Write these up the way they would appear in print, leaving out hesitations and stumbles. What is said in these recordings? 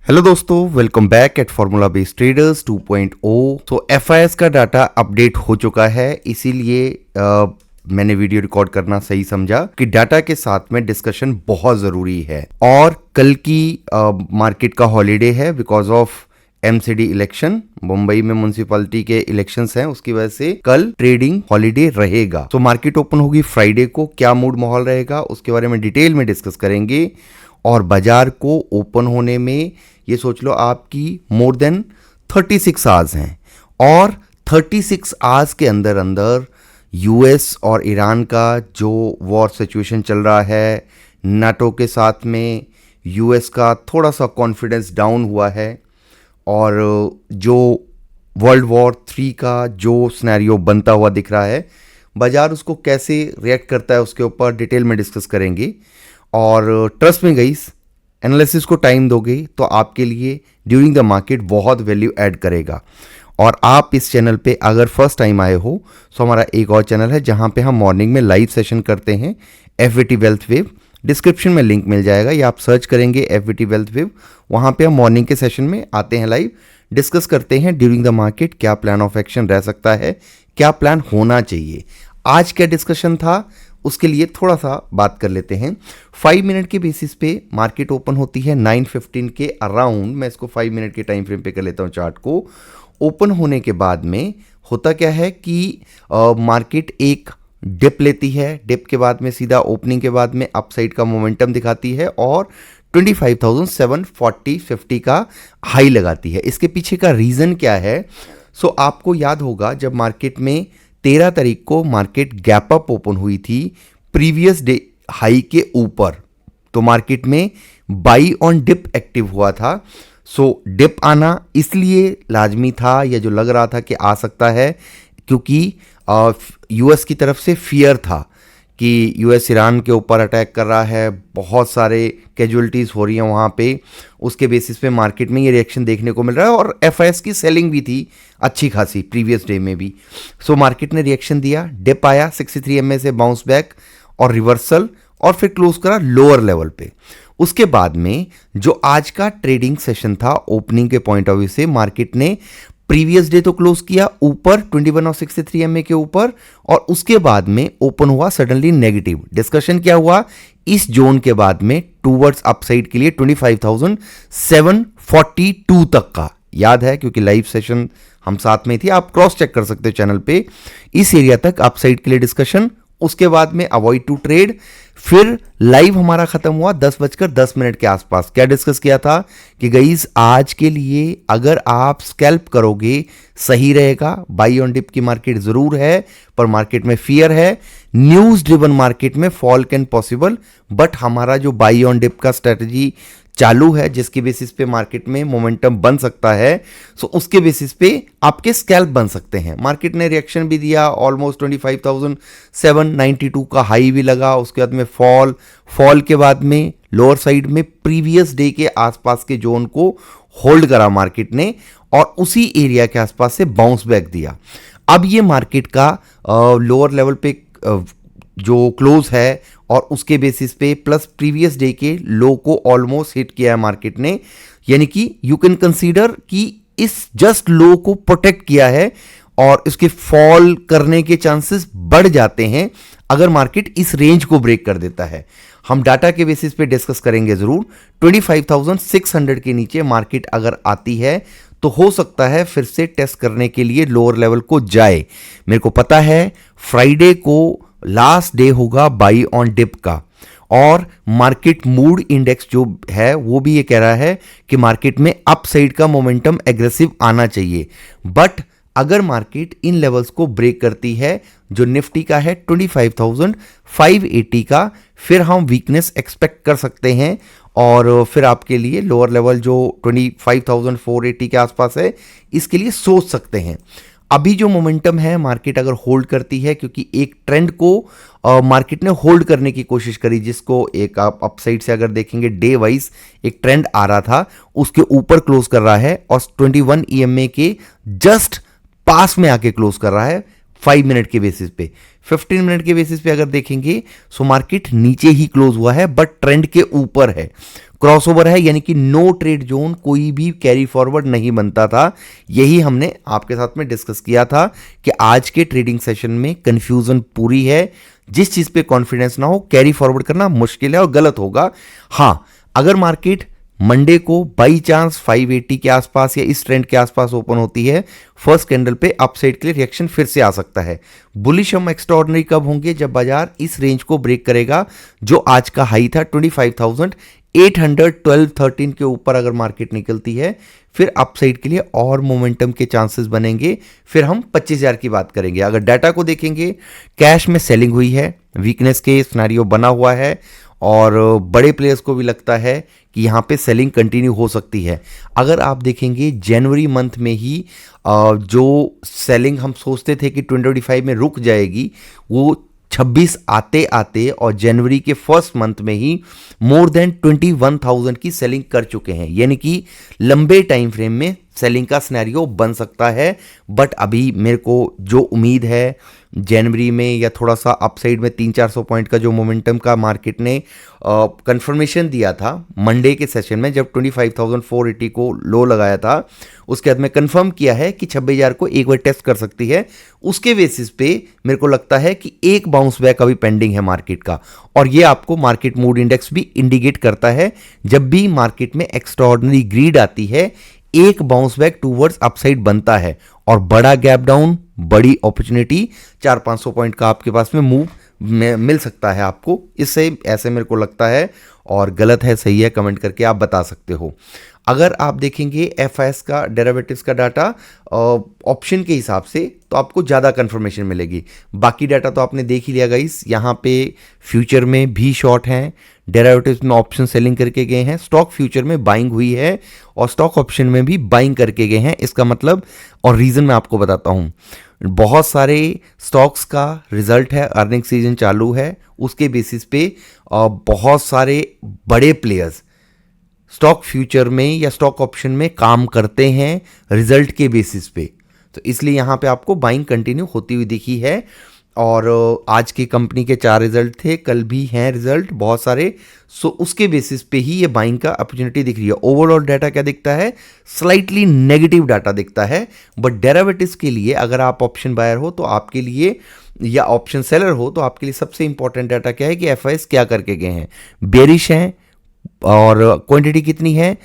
Hello दोस्तों, welcome back at formula based traders 2.0। तो FIS का डाटा अपडेट हो चुका है, इसीलिए मैंने वीडियो रिकॉर्ड करना सही समझा कि डाटा के साथ में डिस्कशन बहुत ज़रूरी है। और कल की मार्केट का हॉलीडे है because of MCD election. Mumbai में म्युनिसिपैलिटी के इलेक्शंस हैं, उसकी वजह से कल ट्रेडिंग हॉलीडे रहेगा। तो मार्केट ओपन होगी फ्राइडे को, क्या मूड माहौल रहेगा उसके बारे में डिटेल में डिस्कस करेंगे। और बाजार को ओपन होने में ये सोच लो आपकी मोर देन 36 आवर्स हैं, और 36 आवर्स के अंदर अंदर यूएस और ईरान का जो वॉर सिचुएशन चल रहा है, नाटो के साथ में यूएस का थोड़ा सा कॉन्फिडेंस डाउन हुआ है, और जो वर्ल्ड वॉर 3 का जो सिनेरियो बनता हुआ दिख रहा है, बाजार उसको कैसे रिएक्ट करता है उसके ऊपर डिटेल में डिस्कस करेंगे। और ट्रस्ट में गाइस, एनालिसिस को टाइम दोगे तो आपके लिए ड्यूरिंग द मार्केट बहुत वैल्यू ऐड करेगा। और आप इस चैनल पे अगर फर्स्ट टाइम आए हो तो हमारा एक और चैनल है जहां पे हम मॉर्निंग में लाइव सेशन करते हैं, एफवीटी वेल्थ वेव। डिस्क्रिप्शन में लिंक मिल जाएगा, या आप सर्च करेंगे एफवीटी वेल्थ वेव, वहां पे हम मॉर्निंग के सेशन में आते हैं, लाइव डिस्कस करते हैं ड्यूरिंग द मार्केट क्या प्लान ऑफ एक्शन रह सकता है, क्या प्लान होना चाहिए। आज क्या डिस्कशन था उसके लिए थोड़ा सा बात कर लेते हैं। 5 मिनट के बेसिस पे मार्केट ओपन होती है 9:15 के अराउंड। मैं इसको 5 मिनट के टाइम फ्रेम पे कर लेता हूँ चार्ट को। ओपन होने के बाद में होता क्या है कि मार्केट एक डिप लेती है, डिप के बाद में सीधा ओपनिंग के बाद में अपसाइड का मोमेंटम दिखाती है और 25,740-50 का हाई लगाती है। इसके पीछे का रीज़न क्या है? आपको याद होगा जब मार्केट में 13 तारीख को मार्केट गैप अप ओपन हुई थी प्रीवियस डे हाई के ऊपर, तो मार्केट में बाई ऑन डिप एक्टिव हुआ था। डिप आना इसलिए लाजमी था, या जो लग रहा था कि आ सकता है, क्योंकि यूएस की तरफ से फियर था कि यूएस ईरान के ऊपर अटैक कर रहा है, बहुत सारे कैजुअलिटीज़ हो रही हैं वहाँ पे। उसके बेसिस पे मार्केट में ये रिएक्शन देखने को मिल रहा है, और एफआईएस की सेलिंग भी थी अच्छी खासी प्रीवियस डे में भी। मार्केट ने रिएक्शन दिया, डिप आया 63 एमए से बाउंस बैक और रिवर्सल, और फिर क्लोज करा लोअर लेवल पे। उसके बाद में जो आज का ट्रेडिंग सेशन था ओपनिंग के पॉइंट ऑफ व्यू से, मार्केट ने प्रीवियस डे तो क्लोज किया ऊपर 21 और 63 एमए के ऊपर, और उसके बाद में ओपन हुआ सडनली नेगेटिव। डिस्कशन क्या हुआ इस जोन के बाद में टूवर्ड्स अपसाइड के लिए 25,742 तक का, याद है क्योंकि लाइव सेशन हम साथ में थी, आप क्रॉस चेक कर सकते हो चैनल पे। इस एरिया तक अपसाइड के लिए डिस्कशन, उसके बाद में अवॉइड टू ट्रेड। फिर लाइव हमारा खत्म हुआ 10:10 के आसपास। क्या डिस्कस किया था कि गाइस आज के लिए अगर आप स्कैल्प करोगे सही रहेगा, बाई ऑन डिप की मार्केट जरूर है, पर मार्केट में फियर है, न्यूज ड्रिवन मार्केट में फॉल कैन पॉसिबल, बट हमारा जो बाई ऑन डिप का स्ट्रेटजी चालू है जिसके बेसिस पे मार्केट में मोमेंटम बन सकता है, उसके बेसिस पे आपके स्कैल्प बन सकते हैं। मार्केट ने रिएक्शन भी दिया, ऑलमोस्ट 25,792 का हाई भी लगा, उसके बाद में फॉल के बाद में लोअर साइड में प्रीवियस डे के आसपास के जोन को होल्ड करा मार्केट ने, और उसी एरिया के आसपास से बाउंस बैक दिया। अब ये मार्केट का लोअर लेवल पे जो क्लोज है, और उसके बेसिस पे प्लस प्रीवियस डे के लो को ऑलमोस्ट हिट किया है मार्केट ने, यानी कि यू कैन कंसीडर कि इस जस्ट लो को प्रोटेक्ट किया है, और इसके फॉल करने के चांसेस बढ़ जाते हैं अगर मार्केट इस रेंज को ब्रेक कर देता है। हम डाटा के बेसिस पे डिस्कस करेंगे जरूर। 25,600 के नीचे मार्केट अगर आती है तो हो सकता है फिर से टेस्ट करने के लिए लोअर लेवल को जाए। मेरे को पता है फ्राइडे को लास्ट डे होगा बाई ऑन डिप का, और मार्केट मूड इंडेक्स जो है वो भी ये कह रहा है कि मार्केट में अपसाइड का मोमेंटम एग्रेसिव आना चाहिए। बट अगर मार्केट इन लेवल्स को ब्रेक करती है जो निफ्टी का है 25,580 का, फिर हम वीकनेस एक्सपेक्ट कर सकते हैं, और फिर आपके लिए लोअर लेवल जो 25,480 के आसपास है इसके लिए सोच सकते हैं। अभी जो मोमेंटम है मार्केट अगर होल्ड करती है, क्योंकि एक ट्रेंड को मार्केट ने होल्ड करने की कोशिश करी, जिसको एक आप अपसाइड से अगर देखेंगे डे वाइज एक ट्रेंड आ रहा था, उसके ऊपर क्लोज कर रहा है और 21 ईएमए के जस्ट पास में आके क्लोज कर रहा है। 5 मिनट के बेसिस पे। 15 मिनट के बेसिस पे अगर देखेंगे सो मार्केट नीचे ही क्लोज हुआ है बट ट्रेंड के ऊपर है, क्रॉसओवर है, यानी कि नो ट्रेड जोन, कोई भी कैरी फॉरवर्ड नहीं बनता था। यही हमने आपके साथ में डिस्कस किया था कि आज के ट्रेडिंग सेशन में कंफ्यूजन पूरी है। जिस चीज पे कॉन्फिडेंस ना हो कैरी फॉरवर्ड करना मुश्किल है और गलत होगा। हां, अगर मार्केट मंडे को बाई चांस 580 के आसपास या इस ट्रेंड के आसपास ओपन होती है, फर्स्ट कैंडल पे अपसाइड के लिए रिएक्शन फिर से आ सकता है। बुलिश हम एक्स्ट्राऑर्डिनरी कब होंगे? जब बाजार इस रेंज को ब्रेक करेगा जो आज का हाई था 25,812-13 के ऊपर अगर मार्केट निकलती है, फिर अपसाइड के लिए और मोमेंटम के चांसेस बनेंगे। फिर हम 25,000 की बात करेंगे। अगर डाटा को देखेंगे, कैश में सेलिंग हुई है, वीकनेस के सिनेरियो बना हुआ है और बड़े प्लेयर्स को भी लगता है कि यहाँ पे सेलिंग कंटिन्यू हो सकती है। अगर आप देखेंगे जनवरी मंथ में ही जो सेलिंग हम सोचते थे कि 2025 में रुक जाएगी, वो 26 आते आते और जनवरी के फर्स्ट मंथ में ही मोर देन 21,000 की सेलिंग कर चुके हैं। यानी कि लंबे टाइम फ्रेम में सेलिंग का सिनेरियो बन सकता है। बट अभी मेरे को जो उम्मीद है जनवरी में या थोड़ा सा अपसाइड में 300-400 पॉइंट का जो मोमेंटम का मार्केट ने कंफर्मेशन दिया था मंडे के सेशन में, जब 25,480 को लो लगाया था, उसके बाद में कंफर्म किया है कि 26,000 को एक बार टेस्ट कर सकती है। उसके बेसिस पे मेरे को लगता है कि एक बाउंस बैक अभी पेंडिंग है मार्केट का, और ये आपको मार्केट मूड इंडेक्स भी इंडिकेट करता है। जब भी मार्केट में एक्स्ट्राऑर्डिनरी ग्रीड आती है, एक बाउंस बैक टूवर्ड्स अपसाइड बनता है और बड़ा गैप डाउन, बड़ी अपॉर्चुनिटी 400-500 पॉइंट का आपके पास में मूव मिल सकता है आपको। इससे ऐसे मेरे को लगता है, और गलत है सही है कमेंट करके आप बता सकते हो। अगर आप देखेंगे एफआईएस का डेरिवेटिव्स का डाटा ऑप्शन के हिसाब से, तो आपको ज़्यादा कंफर्मेशन मिलेगी। बाकी डाटा तो आपने देख ही लिया गाइस। यहाँ पे फ्यूचर में भी शॉर्ट हैं, डेरिवेटिव्स में ऑप्शन सेलिंग करके गए हैं, स्टॉक फ्यूचर में बाइंग हुई है और स्टॉक ऑप्शन में भी बाइंग करके गए हैं। इसका मतलब और रीज़न मैं आपको बताता हूँ। बहुत सारे स्टॉक्स का रिजल्ट है, अर्निंग सीजन चालू है, उसके बेसिस पे बहुत सारे बड़े प्लेयर्स स्टॉक फ्यूचर में या स्टॉक ऑप्शन में काम करते हैं रिजल्ट के बेसिस पे। तो इसलिए यहाँ पे आपको बाइंग कंटिन्यू होती हुई दिखी है। और आज की कंपनी के 4 रिजल्ट थे, कल भी हैं रिजल्ट बहुत सारे। सो उसके बेसिस पे ही ये बाइंग का अपॉर्चुनिटी दिख रही है। ओवरऑल डाटा क्या दिखता है? स्लाइटली नेगेटिव डाटा दिखता है। बट डेरिवेटिव्स के लिए अगर आप ऑप्शन बायर हो तो आपके लिए, या ऑप्शन सेलर हो तो आपके लिए सबसे इंपॉर्टेंट डाटा क्या है कि एफआईएस क्या करके गए हैं। बेरिश हैं और क्वांटिटी कितनी है?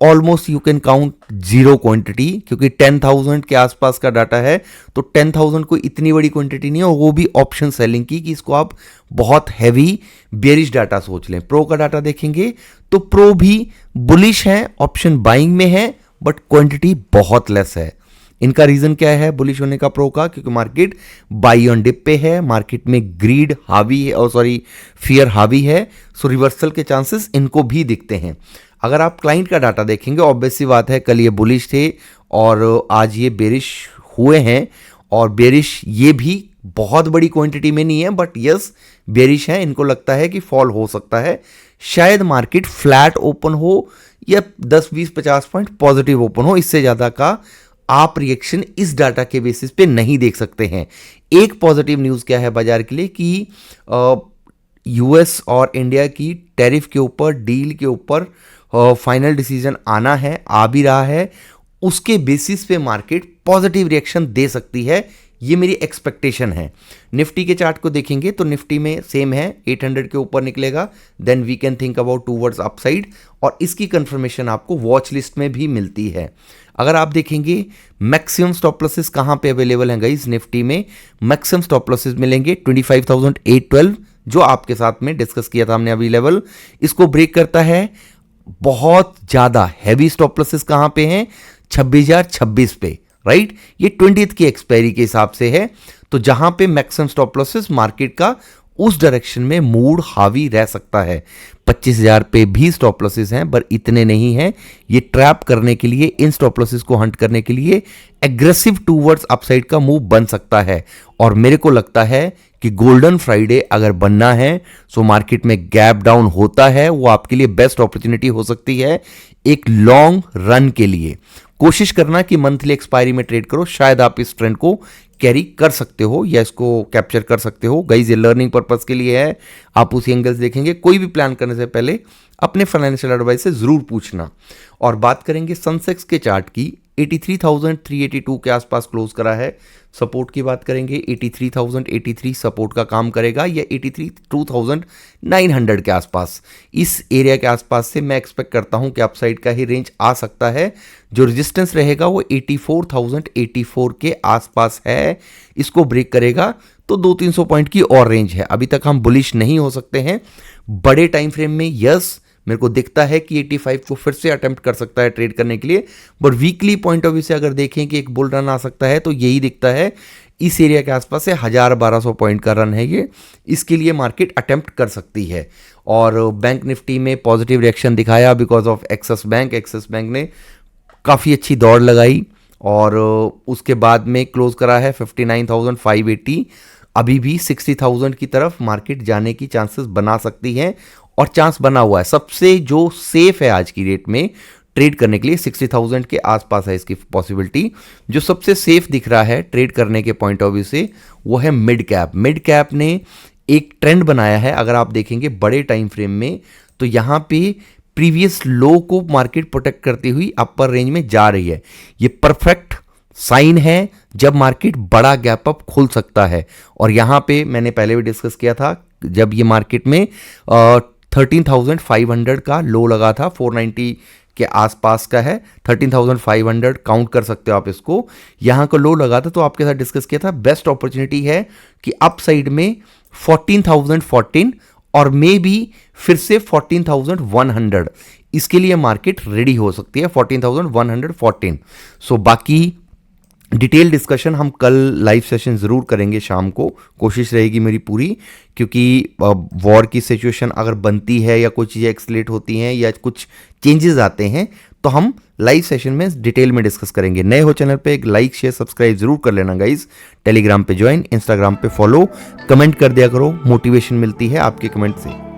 Almost you can count 0 quantity, क्योंकि 10,000 के आसपास का डाटा है। तो 10,000 कोई इतनी बड़ी क्वांटिटी नहीं है, और वो भी ऑप्शन सेलिंग की, कि इसको आप बहुत हैवी बेरिश डाटा सोच लें। प्रो का डाटा देखेंगे तो प्रो भी बुलिश है, ऑप्शन बाइंग में है, बट क्वांटिटी बहुत लेस है। इनका रीजन क्या है बुलिश होने का प्रो का? क्योंकि मार्केट बाई ऑन डिप पे है, मार्केट में ग्रीड हावी है, और सॉरी फियर हावी है। सो रिवर्सल के चांसेस इनको भी दिखते हैं। अगर आप क्लाइंट का डाटा देखेंगे, ऑब्वियस सी बात है कल ये बुलिश थे और आज ये बेरिश हुए हैं। और बेरिश ये भी बहुत बड़ी क्वांटिटी में नहीं है, बट यस बेरिश है। इनको लगता है कि फॉल हो सकता है, शायद मार्केट फ्लैट ओपन हो या 10-20-50 पॉइंट पॉजिटिव ओपन हो। इससे ज़्यादा का आप रिएक्शन इस डाटा के बेसिस पे नहीं देख सकते हैं। एक पॉजिटिव न्यूज़ क्या है बाजार के लिए कि यूएस और इंडिया की टैरिफ के ऊपर, डील के ऊपर फाइनल डिसीजन आना है, आ भी रहा है। उसके बेसिस पे मार्केट पॉजिटिव रिएक्शन दे सकती है, ये मेरी एक्सपेक्टेशन है। निफ्टी के चार्ट को देखेंगे तो निफ्टी में सेम है, 800 के ऊपर निकलेगा, then we can think about towards upside, और इसकी कंफर्मेशन आपको वॉच लिस्ट में भी मिलती है। अगर आप देखेंगे मैक्सिमम स्टॉप लॉसेस कहाँ पे अवेलेबल हैं गाइस, निफ्टी में मैक्सिमम स्टॉप लॉसेस मिलेंगे 25,812, जो आपके साथ में डिस्कस किया था हमने अभी लेवल। इसको ब्रेक करता है। बहुत ज्यादा हैवी स्टॉप लॉसेस कहां पे हैं? 26,026 पे, राइट। ये 20th की एक्सपायरी के हिसाब से है। तो जहां पे मैक्सिमम स्टॉप लॉसेस मार्केट का उस डायरेक्शन में मूड हावी रह सकता है। 25,000 पे भी स्टॉप लॉसेस हैं, पर इतने नहीं हैं। ये ट्रैप करने के लिए, इन स्टॉप लॉसेस को हंट करने के लिए एग्रेसिव टूवर्ड्स अपसाइड का मूव बन सकता है। और मेरे को लगता है कि गोल्डन फ्राइडे अगर बनना है, सो मार्केट में गैप डाउन होता है, वो आपके लिए बेस्ट अपॉर्चुनिटी हो सकती है एक लॉन्ग रन के लिए। कोशिश करना कि मंथली एक्सपायरी में ट्रेड करो, शायद आप इस ट्रेंड को कैरी कर सकते हो या इसको कैप्चर कर सकते हो। गाइज ये लर्निंग पर्पस के लिए है, आप उसी एंगल से देखेंगे। कोई भी प्लान करने से पहले अपने फाइनेंशियल एडवाइस से ज़रूर पूछना। और बात करेंगे सेंसेक्स के चार्ट की, 83,382 के आसपास क्लोज करा है। सपोर्ट की बात करेंगे 83,083 सपोर्ट का काम करेगा, या 83,900 के आसपास, इस एरिया के आसपास से मैं एक्सपेक्ट करता हूं कि अपसाइड का ही रेंज आ सकता है। जो रेजिस्टेंस रहेगा वो 84,084 के आसपास है, इसको ब्रेक करेगा तो 200-300 पॉइंट की और रेंज है। अभी तक हम बुलिश नहीं हो सकते हैं। बड़े टाइम फ्रेम में यस मेरे को दिखता है कि 85 को फिर से अटेम्प्ट कर सकता है ट्रेड करने के लिए, but weekly point of view से अगर देखें कि एक बुल रन आ सकता है तो यही दिखता है। इस एरिया के आसपास से 1000-1200 पॉइंट का रन है ये, इसके लिए मार्केट अटेम्प्ट कर सकती है। और बैंक निफ्टी में पॉजिटिव रिएक्शन दिखाया बिकॉज ऑफ एक्सिस बैंक ने काफ़ी अच्छी दौड़ लगाई और उसके बाद में क्लोज करा है 59,580। अभी भी 60,000 की तरफ मार्केट जाने की चांसेस बना सकती है और चांस बना हुआ है। सबसे जो सेफ है आज की डेट में ट्रेड करने के लिए 60,000 के आसपास है इसकी पॉसिबिलिटी। जो सबसे सेफ दिख रहा है ट्रेड करने के पॉइंट ऑफ व्यू से वो है मिड कैप। मिड कैप ने एक ट्रेंड बनाया है, अगर आप देखेंगे बड़े टाइम फ्रेम में, तो यहाँ पे प्रीवियस लो को मार्केट प्रोटेक्ट करती हुई अपर रेंज में जा रही है। ये परफेक्ट साइन है जब मार्केट बड़ा गैप अप खोल सकता है। और यहाँ पे मैंने पहले भी डिस्कस किया था, जब ये मार्केट में 13,500 का लो लगा था, 490 के आसपास का है, 13,500 काउंट कर सकते हो आप इसको। यहाँ का लो लगा था तो आपके साथ डिस्कस किया था, बेस्ट अपॉर्चुनिटी है कि अप साइड में 14,014 और मे बी फिर से 14,100, इसके लिए मार्केट रेडी हो सकती है 14,114। सो बाकी डिटेल डिस्कशन हम कल लाइव सेशन ज़रूर करेंगे शाम को, कोशिश रहेगी मेरी पूरी, क्योंकि वॉर की सिचुएशन अगर बनती है या कोई चीज़ें एक्सलेट होती हैं या कुछ चेंजेस आते हैं तो हम लाइव सेशन में डिटेल में डिस्कस करेंगे। नए हो चैनल पे एक लाइक शेयर सब्सक्राइब जरूर कर लेना गाइज। टेलीग्राम पे ज्वाइन, इंस्टाग्राम पे फॉलो, कमेंट कर दिया करो, मोटिवेशन मिलती है आपके कमेंट से।